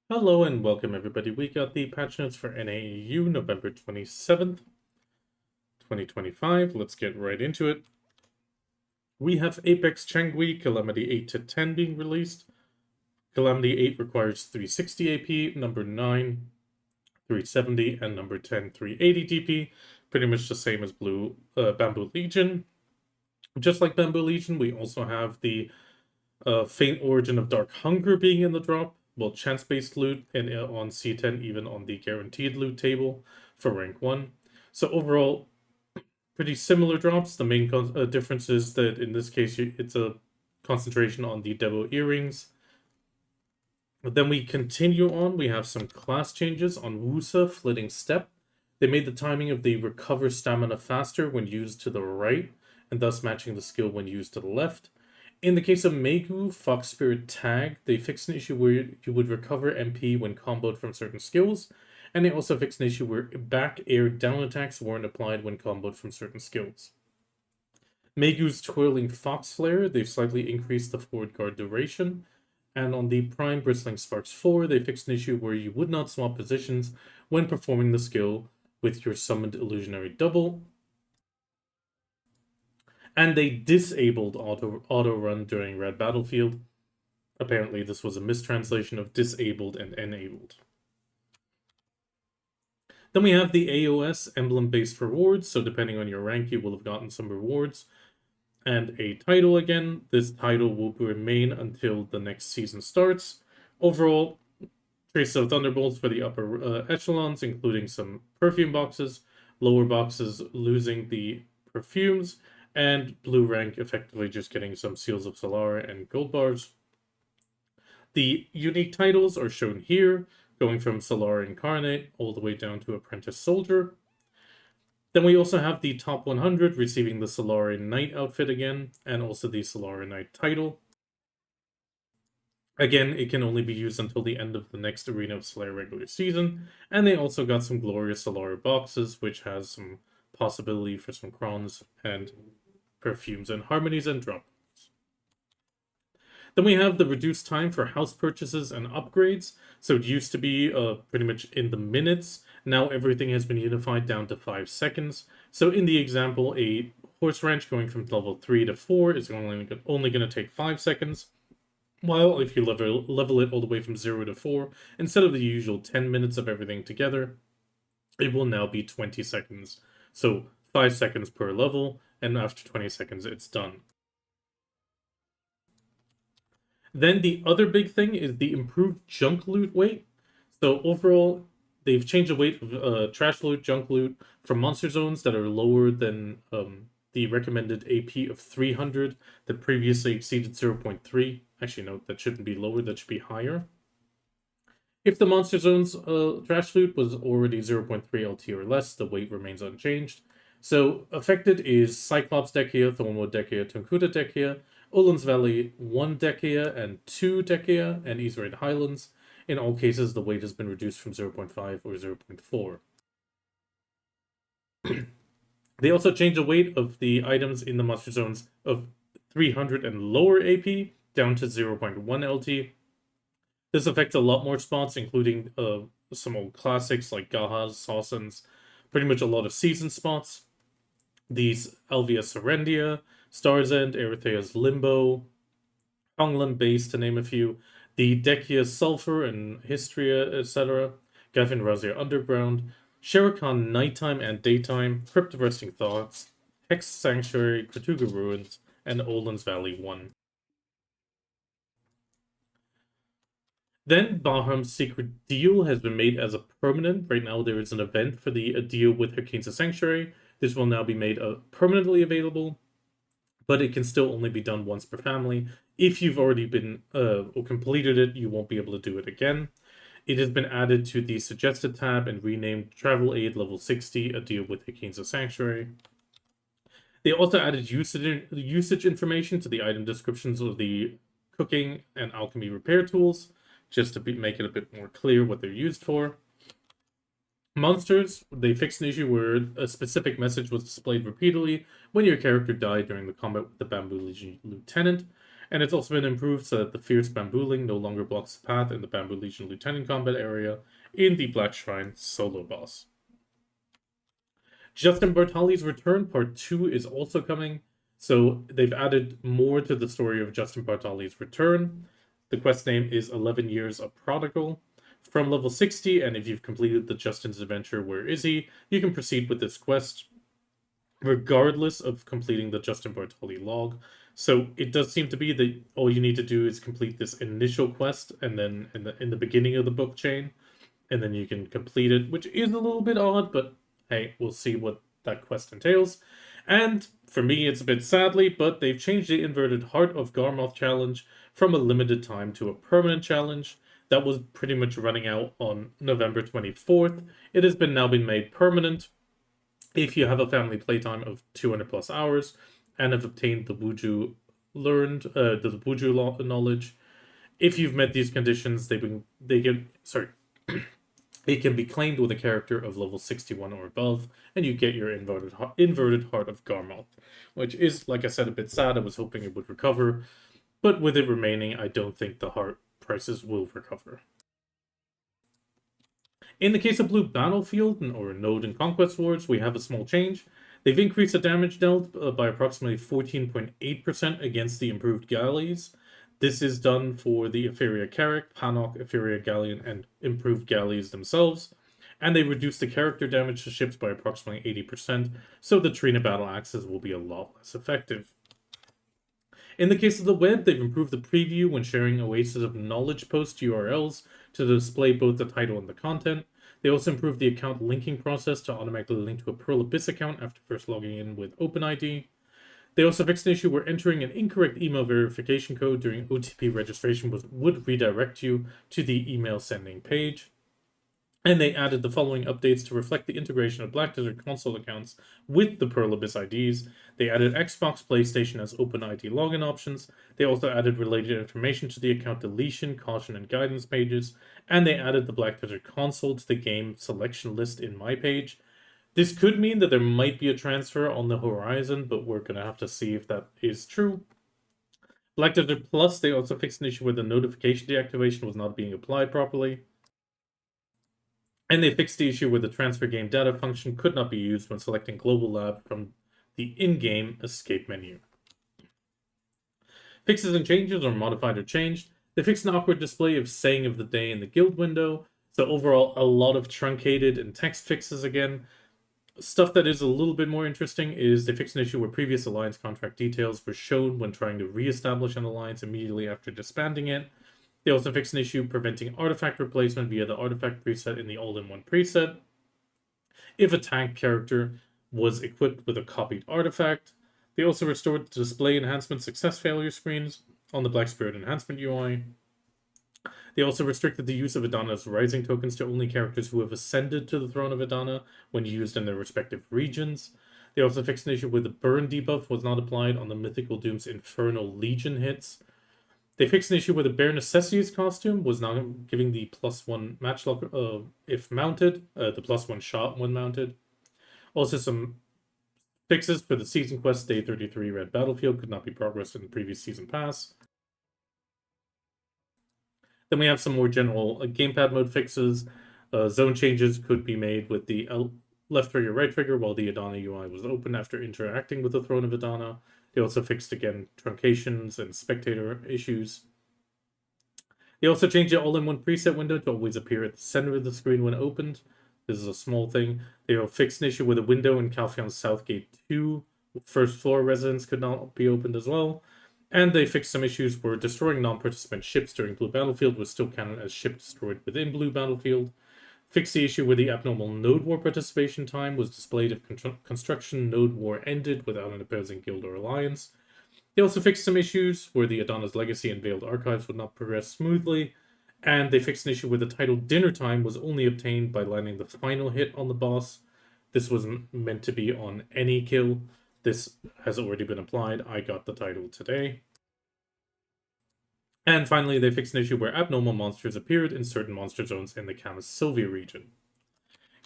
Hello and welcome everybody. We got the patch notes for NAU November 27th, 2025. Let's get right into it. We have Apex Changui Calamity 8 to 10 being released. Calamity 8 requires 360 AP, number 9, 370, and number 10, 380 DP. Pretty much the same as Bamboo Legion. Just like Bamboo Legion, we also have the Faint Origin of Dark Hunger being in the drop. Well, chance-based loot, and on C10, even on the guaranteed loot table for rank 1. So overall, pretty similar drops. The main difference is that in this case, it's a concentration on the Debo earrings. But then we continue on. We have some class changes on Wusa, Flitting Step. They made the timing of the recover stamina faster when used to the right, and thus matching the skill when used to the left. In the case of Megu, Fox Spirit Tag, they fixed an issue where you would recover MP when comboed from certain skills, and they also fixed an issue where back air down attacks weren't applied when comboed from certain skills. Megu's Twirling Fox Flare, they've slightly increased the forward guard duration, and on the Prime Bristling Sparks 4, they fixed an issue where you would not swap positions when performing the skill with your summoned illusionary double, and they disabled auto run during Red Battlefield. Apparently, this was a mistranslation of disabled and enabled. Then we have the AoS emblem-based rewards, so depending on your rank, you will have gotten some rewards. And a title again. This title will remain until the next season starts. Overall, Trace of Thunderbolts for the upper echelons, including some perfume boxes, lower boxes losing the perfumes, and blue rank effectively just getting some Seals of Solara and gold bars. The unique titles are shown here, going from Solara Incarnate all the way down to Apprentice Soldier. Then we also have the top 100 receiving the Solara Knight outfit again, and also the Solara Knight title. Again, it can only be used until the end of the next Arena of Slayer regular season, and they also got some Glorious Solara boxes, which has some possibility for some crons and perfumes and harmonies and drops. Then we have the reduced time for house purchases and upgrades. So it used to be pretty much in the minutes. Now everything has been unified down to 5 seconds. So in the example, a horse ranch going from level 3 to 4 is only going to take 5 seconds. While if you level it all the way from 0 to 4, instead of the usual 10 minutes of everything together, it will now be 20 seconds. So 5 seconds per level, and after 20 seconds, it's done. Then the other big thing is the improved junk loot weight. So overall, they've changed the weight of trash loot, junk loot from monster zones that are lower than the recommended AP of 300 that previously exceeded 0.3. Actually, no, that shouldn't be lower, that should be higher. If the monster zone's trash loot was already 0.3 LT or less, the weight remains unchanged. So affected is Cyclops Dekia, Thornwood Dekia, Tunkuta Dekia, Olin's Valley 1 Dekia and 2 Dekia, and Eastern Highlands. In all cases, the weight has been reduced from 0.5 or 0.4. They also changed the weight of the items in the monster zones of 300 and lower AP down to 0.1 LT. This affects a lot more spots, including some old classics like Gahas, Sawsons, pretty much a lot of season spots. These Alvia Serendia, Star's End, Erythea's Limbo, Honglam Base, to name a few, the Dekia Sulfur and Histria, etc., Gavin Razia Underground, Sherikan Nighttime and Daytime, Crypt of Resting Thoughts, Hex Sanctuary, Kratuga Ruins, and Olin's Valley 1. Then Baham's Secret Deal has been made as a permanent. Right now there is an event for the deal with Hakinsa Sanctuary. This will now be made permanently available, but it can still only be done once per family. If you've already been or completed it, you won't be able to do it again. It has been added to the Suggested tab and renamed Travel Aid Level 60, a deal with Hakinsa Sanctuary. They also added usage information to the item descriptions of the cooking and alchemy repair tools, just to make it a bit more clear what they're used for. Monsters, they fixed an issue where a specific message was displayed repeatedly when your character died during the combat with the Bamboo Legion Lieutenant, And it's also been improved so that the Fierce Bambooling no longer blocks the path in the Bamboo Legion Lieutenant combat area in the Black Shrine solo boss. Justin Bartali's Return Part 2 is also coming, so they've added more to the story of Justin Bartali's Return. The quest name is 11 Years of Prodigal. From level 60, and if you've completed the Justin's Adventure, Where Is He?, you can proceed with this quest regardless of completing the Justin Bartali log. So it does seem to be that all you need to do is complete this initial quest, and then in the beginning of the book chain, and then you can complete it, which is a little bit odd, but hey, we'll see what that quest entails. And for me, it's a bit sadly, but they've changed the Inverted Heart of Garmoth challenge from a limited time to a permanent challenge that was pretty much running out on November 24th. It has now been made permanent if you have a family playtime of 200 plus hours and have obtained the Wuju the Wuju knowledge. If you've met these conditions, it can be claimed with a character of level 61 or above, and you get your Inverted Heart of Garmoth, which is, like I said, a bit sad. I was hoping it would recover, but with it remaining, I don't think the heart prices will recover. In the case of Blue Battlefield, or Node and Conquest Wars, we have a small change. They've increased the damage dealt by approximately 14.8% against the improved galleys. This is done for the Etheria Carrack, Panok, Etheria Galleon, and improved galleys themselves. And they reduce the character damage to ships by approximately 80%, so the Trina battle axes will be a lot less effective. In the case of the web, they've improved the preview when sharing Oasis of Knowledge post URLs to display both the title and the content. They also improved the account linking process to automatically link to a Pearl Abyss account after first logging in with OpenID. They also fixed an issue where entering an incorrect email verification code during OTP registration would redirect you to the email sending page. And they added the following updates to reflect the integration of Black Desert console accounts with the Pearl Abyss IDs. They added Xbox, PlayStation as OpenID login options. They also added related information to the account deletion, caution, and guidance pages. And they added the Black Desert console to the game selection list in My Page. This could mean that there might be a transfer on the horizon, but we're going to have to see if that is true. Black Desert Plus, they also fixed an issue where the notification deactivation was not being applied properly. And they fixed the issue where the transfer game data function could not be used when selecting Global Lab from the in-game escape menu. Fixes and changes are modified or changed. They fixed an awkward display of saying of the day in the guild window. So overall, a lot of truncated and text fixes again. Stuff that is a little bit more interesting is they fixed an issue where previous alliance contract details were shown when trying to re-establish an alliance immediately after disbanding it. They also fixed an issue preventing artifact replacement via the artifact preset in the all-in-one preset if a tank character was equipped with a copied artifact. They also restored the display enhancement success failure screens on the Black Spirit enhancement UI. They also restricted the use of Adana's rising tokens to only characters who have ascended to the throne of Adana when used in their respective regions. They also fixed an issue where the burn debuff was not applied on the Mythical Doom's Infernal Legion hits. They fixed an issue where the Bare Necessities costume was now giving the +1 matchlock if mounted, the +1 shot when mounted. Also, some fixes for the Season Quest Day 33 Red Battlefield could not be progressed in the previous Season Pass. Then we have some more general gamepad mode fixes. Zone changes could be made with the left trigger, right trigger while the Adana UI was open after interacting with the Throne of Adana. They also fixed, again, truncations and spectator issues. They also changed the all-in-one preset window to always appear at the center of the screen when opened. This is a small thing. They fixed an issue with a window in Calpheon's Southgate 2. First floor residence could not be opened as well. And they fixed some issues where destroying non-participant ships during Blue Battlefield was still counted as ship destroyed within Blue Battlefield. Fixed the issue where the abnormal Node War participation time was displayed if construction Node War ended without an opposing guild or alliance. They also fixed some issues where the Adana's Legacy and Veiled Archives would not progress smoothly. And they fixed an issue where the title Dinner Time was only obtained by landing the final hit on the boss. This wasn't meant to be on any kill. This has already been applied. I got the title today. And finally, they fixed an issue where abnormal monsters appeared in certain monster zones in the Camas Sylvia region.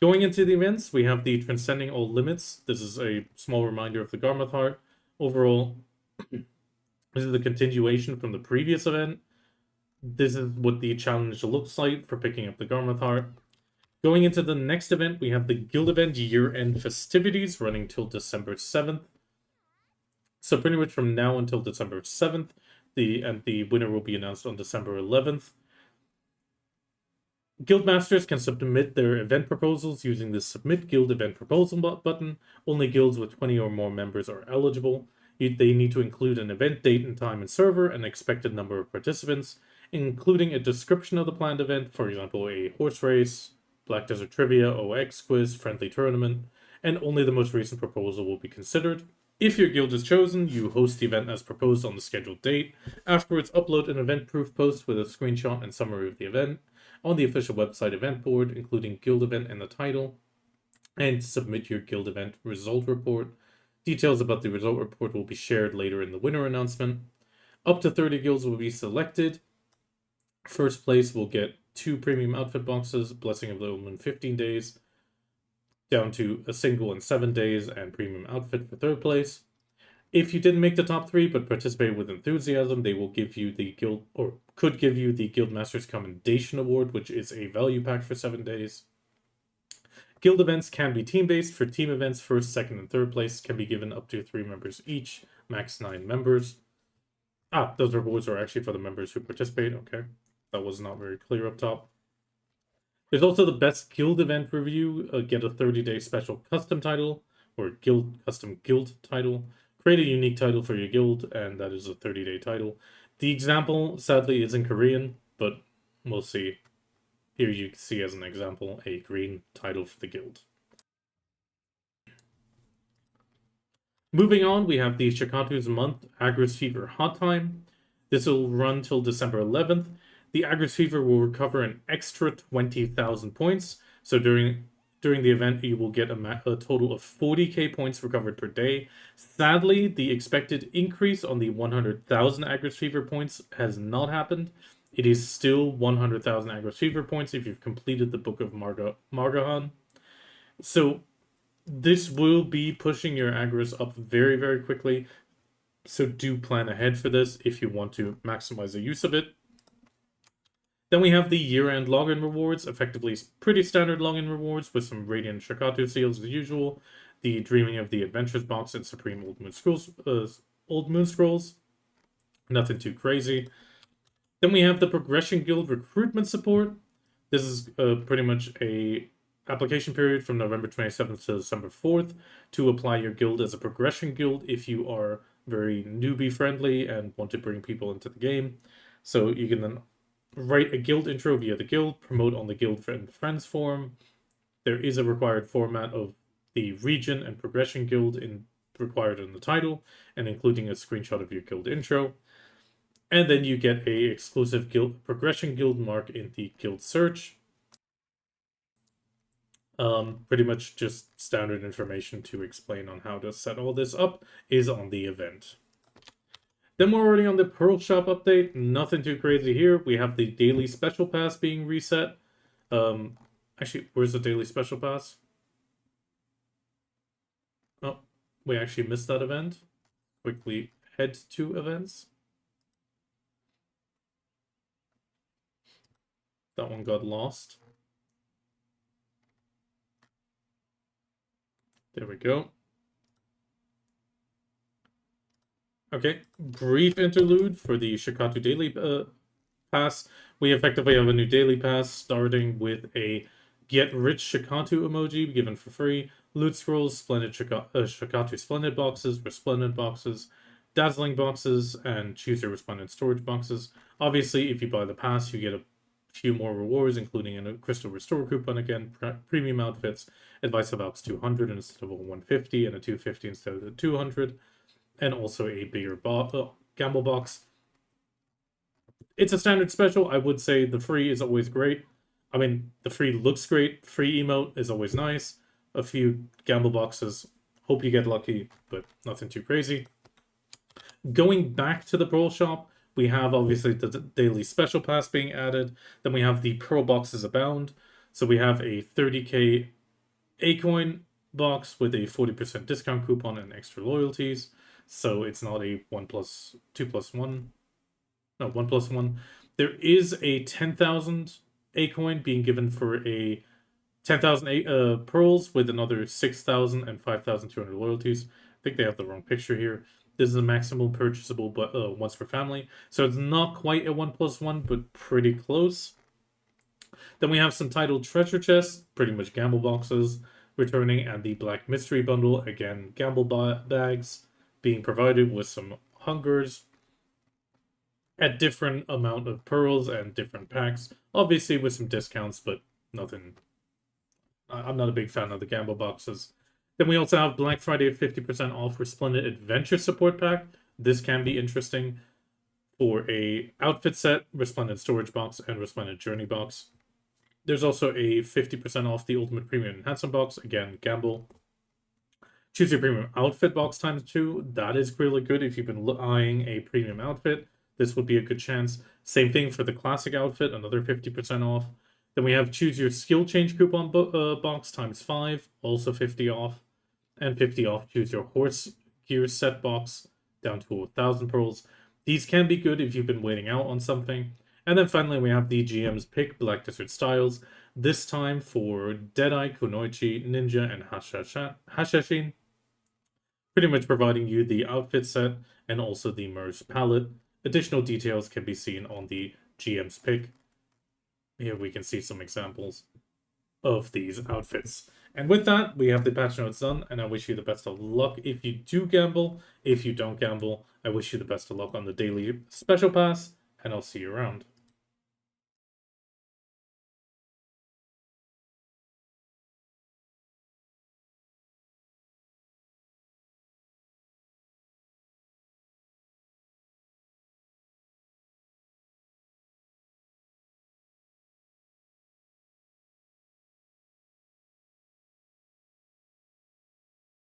Going into the events, we have the Transcending All Limits. This is a small reminder of the Garmoth Heart. Overall, This is the continuation from the previous event. This is what the challenge looks like for picking up the Garmoth Heart. Going into the next event, we have the Guild Event Year-End Festivities running till December 7th. So pretty much from now until December 7th, the winner will be announced on December 11th. Guildmasters can submit their event proposals using the Submit Guild Event Proposal button. Only guilds with 20 or more members are eligible. They need to include an event date and time and server, an expected number of participants, including a description of the planned event, for example, a horse race, Black Desert Trivia, OX quiz, friendly tournament, and only the most recent proposal will be considered. If your guild is chosen, you host the event as proposed on the scheduled date. Afterwards, upload an event proof post with a screenshot and summary of the event on the official website event board, including guild event and the title, and submit your guild event result report. Details about the result report will be shared later in the winner announcement. Up to 30 guilds will be selected. First place will get 2 premium outfit boxes, Blessing of the Omen 15 days, down to a single and 7 days, and premium outfit for third place. If you didn't make the top 3 but participated with enthusiasm, they will give you the guild, or could give you the Guildmaster's Commendation Award, which is a value pack for 7 days. Guild events can be team-based. For team events, first, second, and third place can be given up to 3 members each, max 9 members. Those rewards are actually for the members who participate. Okay, that was not very clear up top. There's also the best guild event review. Get a 30-day special custom title, or custom guild title. Create a unique title for your guild, and that is a 30-day title. The example, sadly, is in Korean, but we'll see. Here you can see as an example a green title for the guild. Moving on, we have the Shakatu's Month Agris Fever Hot Time. This will run till December 11th. The Agris Fever will recover an extra 20,000 points. So during the event, you will get a total of 40k points recovered per day. Sadly, the expected increase on the 100,000 Agris Fever points has not happened. It is still 100,000 Agris Fever points if you've completed the Book of Margahan. So this will be pushing your Agris up very, very quickly. So do plan ahead for this if you want to maximize the use of it. Then we have the year-end login rewards, effectively pretty standard login rewards with some Radiant Shakatu seals as usual, the Dreaming of the Adventures box and Supreme Old Moon Scrolls. Nothing too crazy. Then we have the Progression Guild recruitment support. This is pretty much a application period from November 27th to December 4th to apply your guild as a progression guild if you are very newbie friendly and want to bring people into the game. So you can then write a guild intro via the guild, promote on the Guild Friends forum. There is a required format of the region and progression guild required in the title, and including a screenshot of your guild intro. And then you get a exclusive progression guild mark in the guild search. Pretty much just standard information to explain on how to set all this up is on the event. Then we're already on the Pearl Shop update. Nothing too crazy here. We have the daily special pass being reset. Actually, where's the daily special pass? Oh, we actually missed that event. Quickly head to events. That one got lost. There we go. Okay, brief interlude for the Shakatu Daily pass. We effectively have a new daily pass starting with a Get Rich Shakatu emoji given for free, loot scrolls, splendid Shakatu Splendid boxes, Resplendent boxes, Dazzling boxes, and Choose Your Resplendent storage boxes. Obviously, if you buy the pass, you get a few more rewards, including a Crystal Restore coupon again, premium outfits, Advice of Alps 200 instead of a 150, and a 250 instead of the 200, and also a bigger gamble box. It's a standard special. I would say the free is always great. I mean, the free looks great. Free emote is always nice. A few gamble boxes. Hope you get lucky, but nothing too crazy. Going back to the Pearl Shop, we have obviously the daily special pass being added. Then we have the Pearl Boxes Abound. So we have a 30k A-coin box with a 40% discount coupon and extra loyalties. so it's not a 1+2+1. No, 1+1. There is a 10,000 A coin being given for a 10,000 pearls with another 6,000 and 5,200 loyalties. I think they have the wrong picture here. This is a maximum purchasable but once per family. So it's not quite a 1+1, but pretty close. Then we have some titled treasure chests, pretty much gamble boxes, returning, and the Black Mystery Bundle, again, gamble bags being provided with some hungers at different amount of pearls and different packs. Obviously with some discounts, but nothing. I'm not a big fan of the gamble boxes. Then we also have Black Friday 50% off Resplendent Adventure Support Pack. This can be interesting for a outfit set, Resplendent Storage Box, and Resplendent Journey Box. There's also a 50% off the Ultimate Premium Enhancement Box. Again, gamble. Choose your premium outfit box ×2. That is really good if you've been eyeing a premium outfit. This would be a good chance. Same thing for the classic outfit, another 50% off. Then we have choose your skill change coupon box ×5, also 50 off. And 50 off choose your horse gear set box down to 1,000 pearls. These can be good if you've been waiting out on something. And then finally we have the GM's Pick Black Desert Styles. This time for Deadeye, Kunoichi, Ninja, and Hashashin. Pretty much providing you the outfit set and also the merged palette. Additional details can be seen on the GM's Pick. Here we can see some examples of these outfits. And with that, we have the patch notes done, and I wish you the best of luck if you do gamble. If you don't gamble, I wish you the best of luck on the daily special pass, and I'll see you around.